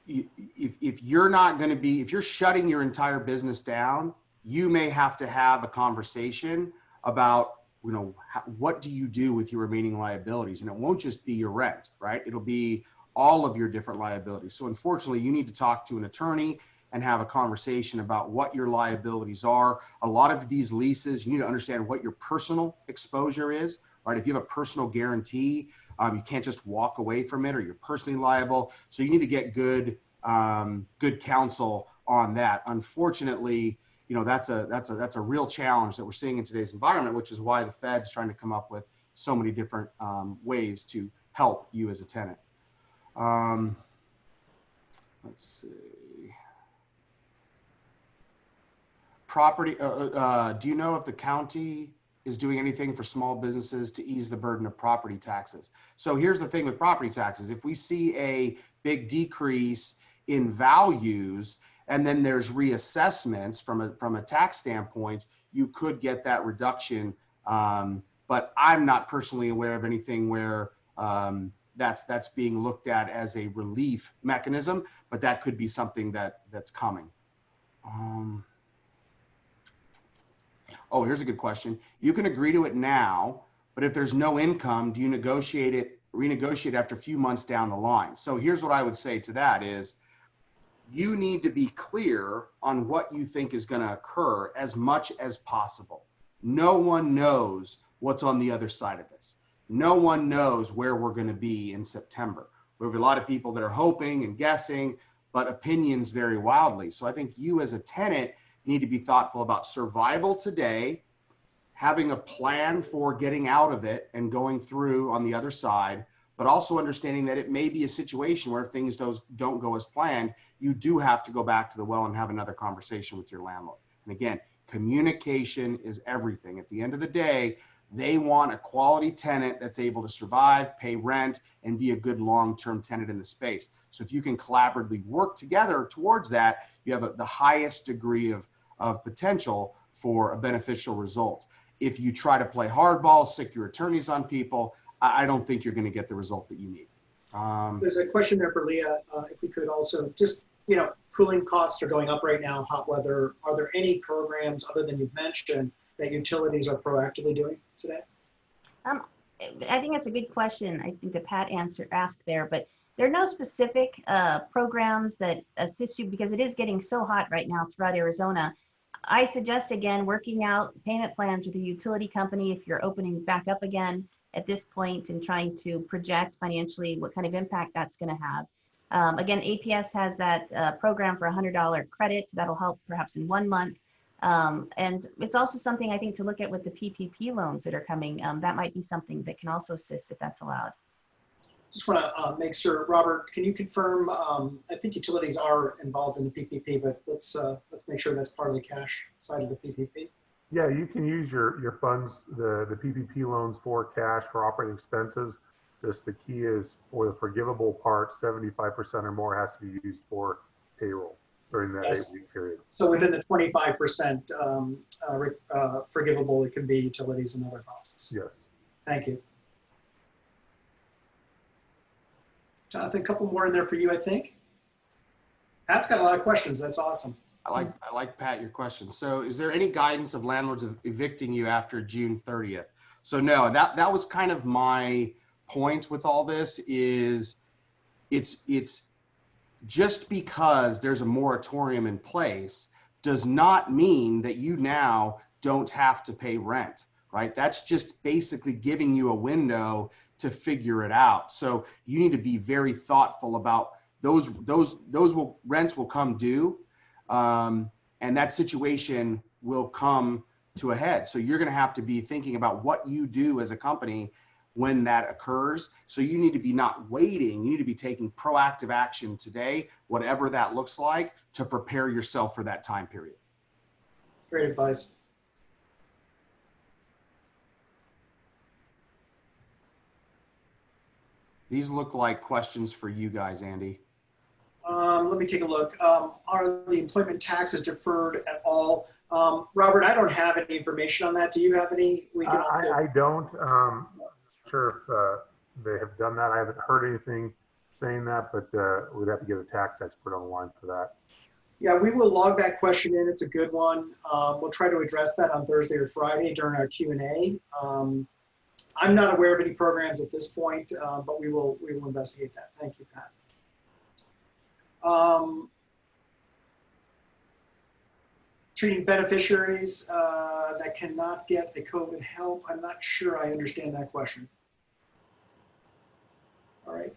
not going to be, if you're shutting your entire business down, you may have to have a conversation about what do you do with your remaining liabilities? And it won't just be your rent, right? It'll be all of your different liabilities. So unfortunately, you need to talk to an attorney and have a conversation about what your liabilities are. A lot of these leases, you need to understand what your personal exposure is, right? If you have a personal guarantee, you can't just walk away from it, or you're personally liable. So you need to get good counsel on that. Unfortunately, that's a real challenge that we're seeing in today's environment, which is why the Fed's trying to come up with so many different ways to help you as a tenant. Let's see. Property, do you know if the county is doing anything for small businesses to ease the burden of property taxes? So here's the thing with property taxes. If we see a big decrease in values, and then there's reassessments from a tax standpoint, you could get that reduction. But I'm not personally aware of anything where that's being looked at as a relief mechanism, but that could be something that's coming. Oh, here's a good question. You can agree to it now, but if there's no income, do you renegotiate after a few months down the line? So here's what I would say to that is, you need to be clear on what you think is going to occur as much as possible. No one knows what's on the other side of this. No one knows where we're going to be in September. We have a lot of people that are hoping and guessing, but opinions vary wildly. So I think you as a tenant need to be thoughtful about survival today, having a plan for getting out of it and going through on the other side, but also understanding that it may be a situation where if things don't go as planned, you do have to go back to the well and have another conversation with your landlord. And again, communication is everything. At the end of the day, they want a quality tenant that's able to survive, pay rent, and be a good long-term tenant in the space. So if you can collaboratively work together towards that, you have the highest degree of potential for a beneficial result. If you try to play hardball, stick your attorneys on people, I don't think you're going to get the result that you need. There's a question there for Leah. If we could also just, cooling costs are going up right now, hot weather. Are there any programs other than you've mentioned that utilities are proactively doing today? I think that's a good question. I think that Pat asked there, but there are no specific programs that assist you because it is getting so hot right now throughout Arizona. I suggest, again, working out payment plans with a utility company if you're opening back up again at this point and trying to project financially what kind of impact that's going to have. Again, APS has that program for $100 credit. That'll help perhaps in 1 month. And it's also something I think to look at with the PPP loans that are coming. That might be something that can also assist if that's allowed. Just want to make sure, Robert, can you confirm, I think utilities are involved in the PPP, but let's make sure that's part of the cash side of the PPP. Yeah, you can use your funds, the PPP loans for cash for operating expenses. Just the key is for the forgivable part, 75% or more has to be used for payroll during that 8-week period. So within the 25% forgivable, it can be utilities and other costs. Yes. Thank you. Jonathan, a couple more in there for you, I think. Pat's got a lot of questions. That's awesome. I like Pat, your question. So is there any guidance of landlords evicting you after June 30th? So no, that was kind of my point with all this is it's just because there's a moratorium in place does not mean that you now don't have to pay rent, right? That's just basically giving you a window to figure it out. So you need to be very thoughtful about those rents will come due, and that situation will come to a head. So you're going to have to be thinking about what you do as a company when that occurs. So you need to be not waiting. You need to be taking proactive action today, whatever that looks like, to prepare yourself for that time period. Great advice. These look like questions for you guys, Andy. Let me take a look. Are the employment taxes deferred at all? Robert, I don't have any information on that. Do you have any? I don't. Sure if they have done that. I haven't heard anything saying that, but we'd have to get a tax expert on the line for that. Yeah, we will log that question in. It's a good one. We'll try to address that on Thursday or Friday during our Q&A. I'm not aware of any programs at this point, but we will investigate that. Thank you, Pat. Treating beneficiaries that cannot get the COVID help. I'm not sure I understand that question. All right.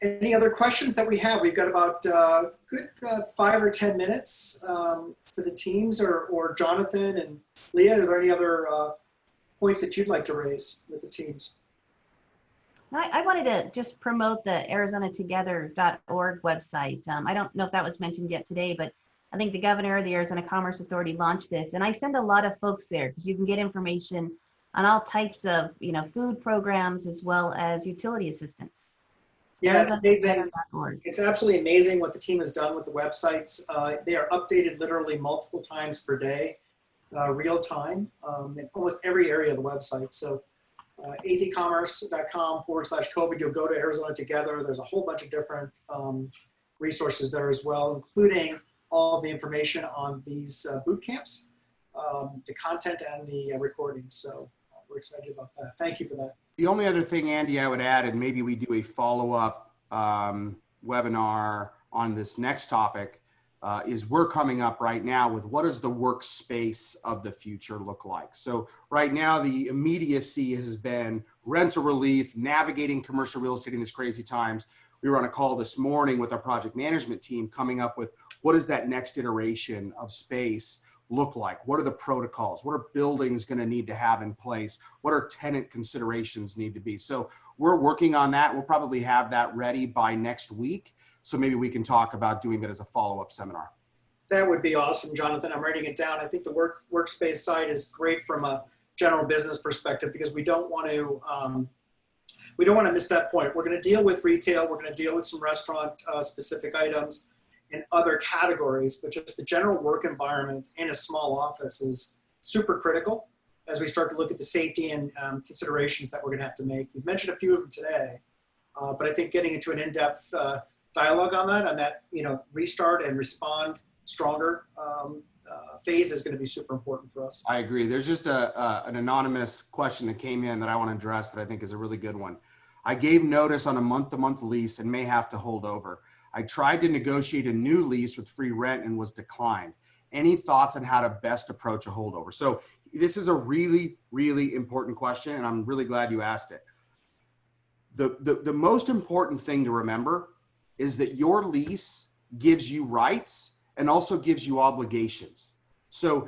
Any other questions that we have? We've got about good 5 or 10 minutes for the teams, or Jonathan and Leah. Are there any other points that you'd like to raise with the teams? I wanted to just promote the ArizonaTogether.org website. I don't know if that was mentioned yet today, but I think the governor of the Arizona Commerce Authority launched this, and I send a lot of folks there because you can get information on all types of, food programs as well as utility assistance. Yeah, it's amazing. ArizonaTogether.org. It's absolutely amazing what the team has done with the websites. They are updated literally multiple times per day, real time, in almost every area of the website. So azcommerce.com/COVID, you'll go to Arizona Together. There's a whole bunch of different resources there as well, including all of the information on these boot camps, the content and the recordings. So we're excited about that. Thank you for that. The only other thing, Andy, I would add, and maybe we do a follow-up webinar on this next topic, is we're coming up right now with what does the workspace of the future look like? So right now, the immediacy has been rental relief, navigating commercial real estate in these crazy times. We were on a call this morning with our project management team coming up with what is that next iteration of space look like? What are the protocols? What are buildings going to need to have in place? What are tenant considerations need to be? So we're working on that. We'll probably have that ready by next week. So maybe we can talk about doing that as a follow-up seminar. That would be awesome, Jonathan. I'm writing it down. I think the workspace side is great from a general business perspective because we don't want to miss that point. We're going to deal with retail. We're going to deal with some restaurant specific items and other categories, but just the general work environment in a small office is super critical as we start to look at the safety and considerations that we're going to have to make. We've mentioned a few of them today, but I think getting into an in-depth dialogue on that, restart and respond stronger phase is going to be super important for us. I agree. There's just an anonymous question that came in that I want to address that I think is a really good one. I gave notice on a month-to-month lease and may have to hold over. I tried to negotiate a new lease with free rent and was declined. Any thoughts on how to best approach a holdover? So this is a really, really important question, and I'm really glad you asked it. The most important thing to remember is that your lease gives you rights and also gives you obligations. So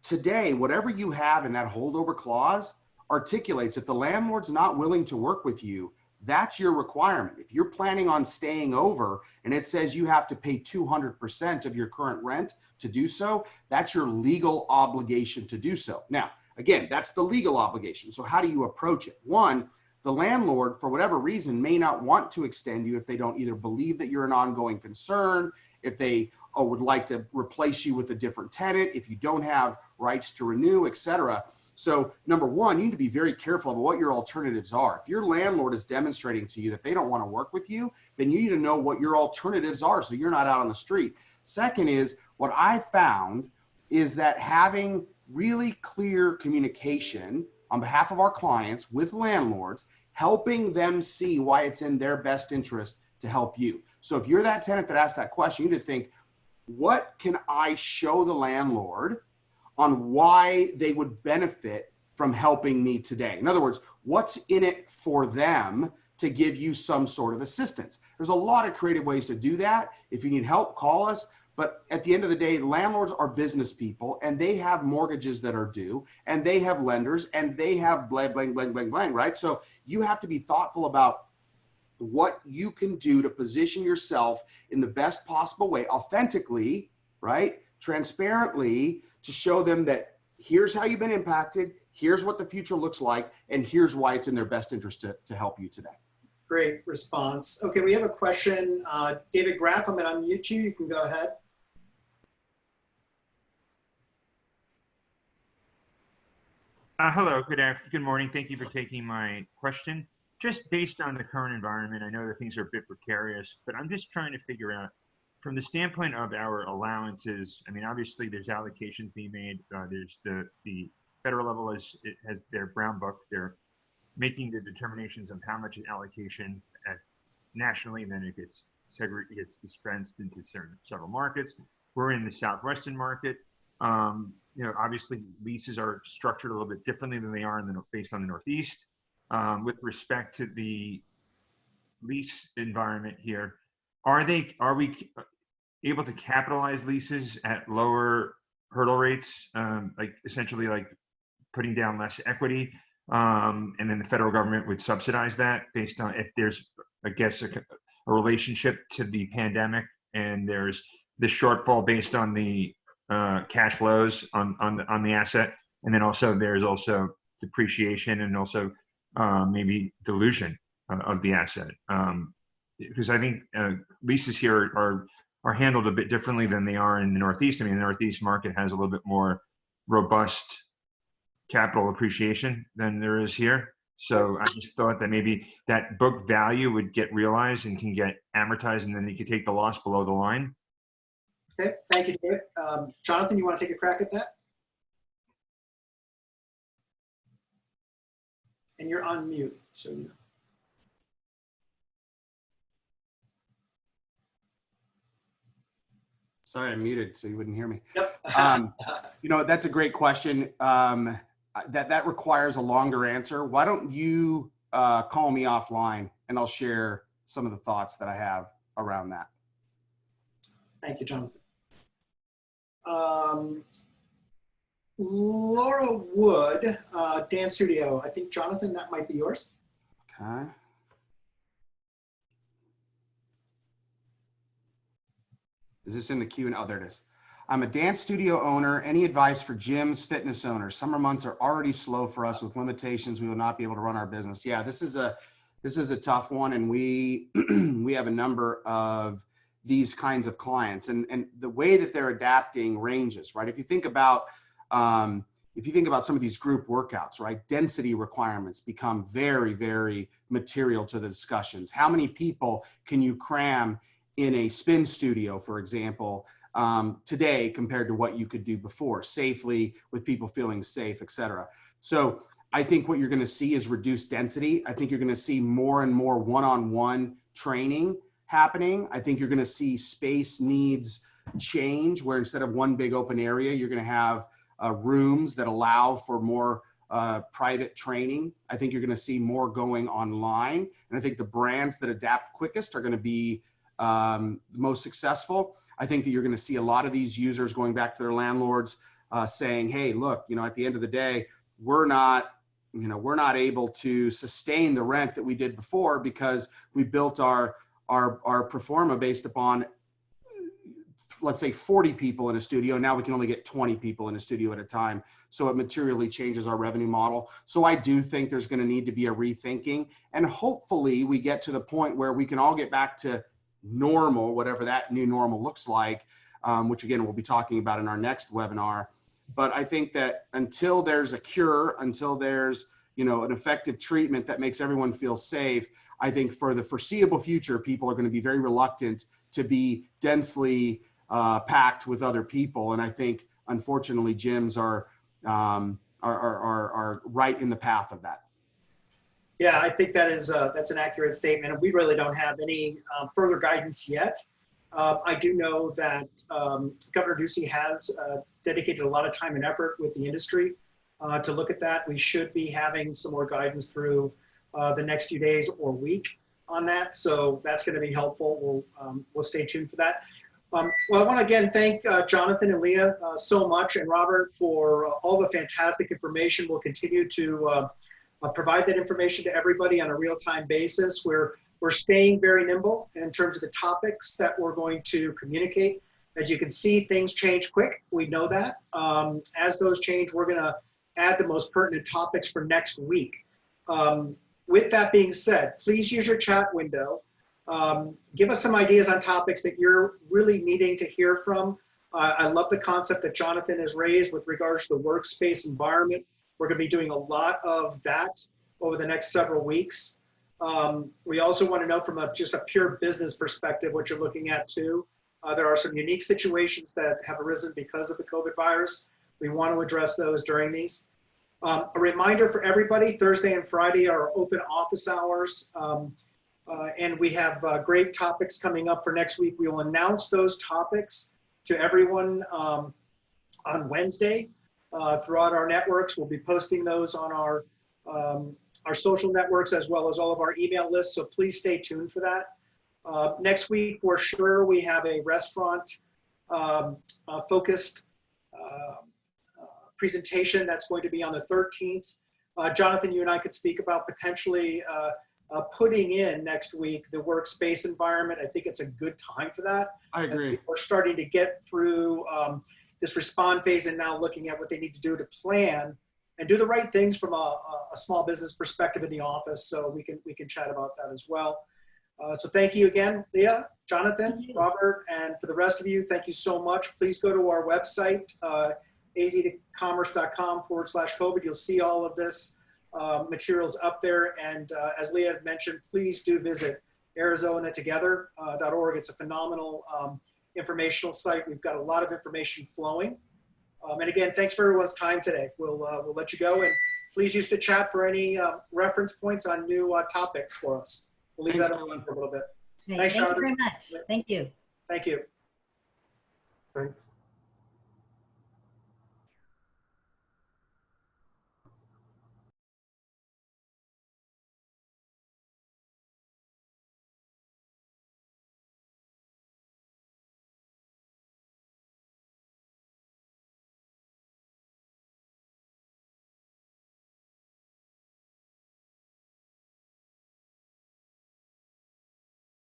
today, whatever you have in that holdover clause articulates if the landlord's not willing to work with you, that's your requirement. If you're planning on staying over and it says you have to pay 200% of your current rent to do so, that's your legal obligation to do so. Now, again, that's the legal obligation. So how do you approach it? One, the landlord, for whatever reason, may not want to extend you if they don't either believe that you're an ongoing concern, if they would like to replace you with a different tenant, if you don't have rights to renew, etc. So number one, you need to be very careful about what your alternatives are. If your landlord is demonstrating to you that they don't want to work with you, then you need to know what your alternatives are so you're not out on the street. Second is, what I found is that having really clear communication on behalf of our clients with landlords, helping them see why it's in their best interest to help you. So if you're that tenant that asked that question, you need to think, what can I show the landlord on why they would benefit from helping me today? In other words, what's in it for them to give you some sort of assistance? There's a lot of creative ways to do that. If you need help, call us. But at the end of the day, landlords are business people and they have mortgages that are due and they have lenders and they have blank, blank, blank, blank, blank, right? So you have to be thoughtful about what you can do to position yourself in the best possible way, authentically, right? Transparently, to show them that here's how you've been impacted, here's what the future looks like, and here's why it's in their best interest to help you today. Great response. Okay, we have a question. David Graff, I'm going to unmute you. You can go ahead. Hello, good morning. Thank you for taking my question. Just based on the current environment, I know that things are a bit precarious, but I'm just trying to figure out from the standpoint of our allowances, I mean, obviously there's allocations being made. There's the federal level has their brown book. They're making the determinations of how much allocation nationally, then it gets dispensed into several markets. We're in the Southwestern market. Obviously leases are structured a little bit differently than they are based on the Northeast. With respect to the lease environment here, are we able to capitalize leases at lower hurdle rates, like essentially like putting down less equity, and then the federal government would subsidize that based on if there's, I guess, a relationship to the pandemic and there's the shortfall based on the cash flows on the asset, and then also there's also depreciation and also maybe dilution of the asset, because I think leases here are handled a bit differently than they are in the Northeast. I mean, the Northeast market has a little bit more robust capital appreciation than there is here. So I just thought that maybe that book value would get realized and can get amortized, and then you could take the loss below the line. Okay, thank you, David. Jonathan, you want to take a crack at that? And you're on mute, so you know. Sorry, I'm muted so you wouldn't hear me. Yep. That's a great question. That requires a longer answer. Why don't you call me offline and I'll share some of the thoughts that I have around that. Thank you, Jonathan. Laura Wood, Dance Studio. I think, Jonathan, that might be yours. Okay. Is this in the queue? Oh, there it is. I'm a dance studio owner. Any advice for gyms, fitness owners? Summer months are already slow for us with limitations. We will not be able to run our business. Yeah, this is a tough one, and we we have a number of these kinds of clients, and the way that they're adapting ranges, right? If you think about some of these group workouts, right, density requirements become very, very material to the discussions. How many people can you cram in a spin studio, for example, today compared to what you could do before, safely, with people feeling safe, et cetera. So I think what you're going to see is reduced density. I think you're going to see more and more one-on-one training happening. I think you're going to see space needs change, where instead of one big open area, you're going to have rooms that allow for more private training. I think you're going to see more going online. And I think the brands that adapt quickest are going to be the most successful. I think that you're going to see a lot of these users going back to their landlords saying, hey, look, at the end of the day, we're not able to sustain the rent that we did before because we built our pro forma based upon, let's say, 40 people in a studio. Now we can only get 20 people in a studio at a time. So it materially changes our revenue model. So I do think there's going to need to be a rethinking, and hopefully we get to the point where we can all get back to normal, whatever that new normal looks like, which again, we'll be talking about in our next webinar. But I think that until there's a cure, until there's, an effective treatment that makes everyone feel safe, I think for the foreseeable future, people are going to be very reluctant to be densely packed with other people. And I think, unfortunately, gyms are right in the path of that. Yeah, I think that's an accurate statement. We really don't have any further guidance yet. I do know that Governor Ducey has dedicated a lot of time and effort with the industry to look at that. We should be having some more guidance through the next few days or week on that. So that's going to be helpful. We'll stay tuned for that. Well, I want to again thank Jonathan and Leah so much, and Robert, for all the fantastic information. We'll continue to provide that information to everybody on a real-time basis. We're staying very nimble in terms of the topics that we're going to communicate. As you can see, things change quick. We know that. As those change, we're going to add the most pertinent topics for next week. With that being said, please use your chat window. Give us some ideas on topics that you're really needing to hear from. I love the concept that Jonathan has raised with regards to the workspace environment. We're going to be doing a lot of that over the next several weeks. We also want to know from just a pure business perspective what you're looking at too. There are some unique situations that have arisen because of the COVID virus. We want to address those during these. A reminder for everybody, Thursday and Friday are open office hours. And we have great topics coming up for next week. We will announce those topics to everyone on Wednesday throughout our networks. We'll be posting those on our social networks as well as all of our email lists. So please stay tuned for that. Next week, for sure, we have a restaurant focused presentation that's going to be on the 13th. Jonathan, you and I could speak about potentially putting in next week the workspace environment. I think it's a good time for that. I agree. We're starting to get through this respond phase and now looking at what they need to do to plan and do the right things from a small business perspective in the office. So we can chat about that as well. So thank you again, Leah, Jonathan, Robert, and for the rest of you, thank you so much. Please go to our website, azcommerce.com/COVID. You'll see all of this materials up there. And as Leah had mentioned, please do visit ArizonaTogether.org. It's a phenomenal informational site. We've got a lot of information flowing. And again, thanks for everyone's time today. We'll let you go, and please use the chat for any reference points on new topics for us. We'll leave that on for a little bit. Thanks, Jonathan. Thank you very much. Thank you. Thank you. Thanks.